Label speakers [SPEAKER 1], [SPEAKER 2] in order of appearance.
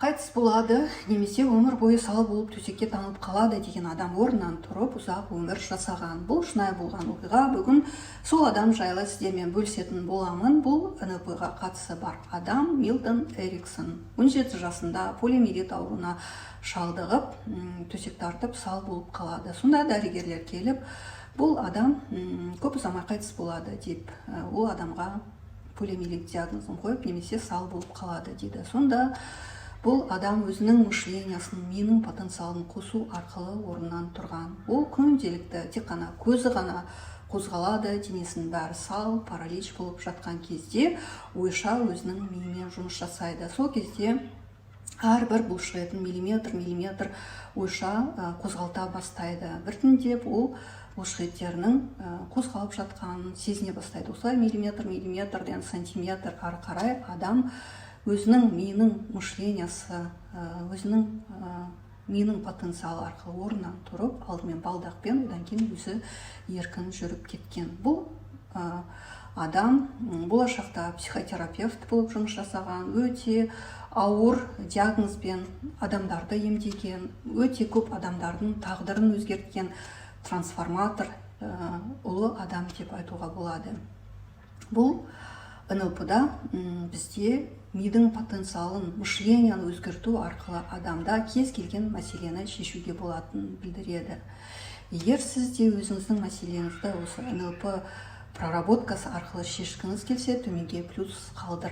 [SPEAKER 1] Қайтыс болады, немесе өмір бойы сал болып төсекке таңылып қалады деген адам орнынан тұрып ұзақ өмір жасаған. Бұл шынайы болған оқиға. Бүгін сол адам жайлы сіздермен бөлісетін боламын. Бұл НЛП-ға қатысы бар адам Милтон Эриксон. 17 жасында полиомиелит ауруына шалдығып, төсек тартып сал болып қалады. Сонда дәрігерлер келіп, бұл адам көп ұзамай қайтыс болады деп, ол адамға полиомиелит диагнозын қойып, немесе сал болып қалады дейді. Сонда бұл адам өзінің мышлениясын, миының потенциалын қосу арқылы орнынан тұрған. Ол күнделікті тек қана көзі ғана қозғалады, денесінің бәрі сал, паралич болып жатқан кезде ойша өзінің миымен жұмыс жасайды. Сол кезде әрбір бұлшықетін миллиметр ойша қозғалта бастайды. Біртіндеп ол бұлшықеттерінің қозғалып жатқанын сезіне бастайды. Осылай миллиметрден сантиметр ары қарай адам өзінің миының мышлениясы, өзінің миының потенциалы арқылы орнынан тұрып, алдымен балдақпен, одан кейін өзі еркін жүріп кеткен. Бұл адам болашақта психотерапевт болып жұмыс жасаған, өте ауыр диагнозбен адамдарды емдеген, өте көп адамдардың тағдырын өзгерткен трансформатор, ұлы адам деп айтуға болады. Бұл НЛП-да бізде мидың потенциалын, мышленияны өзгерту арқылы адамда кез келген мәселені шешуге болатынын білдіреді. Егер сіз де өзіңіздің мәселеңізді осы НЛП проработкасы арқылы шешкіңіз келсе, төменге плюс қалдырыңыз.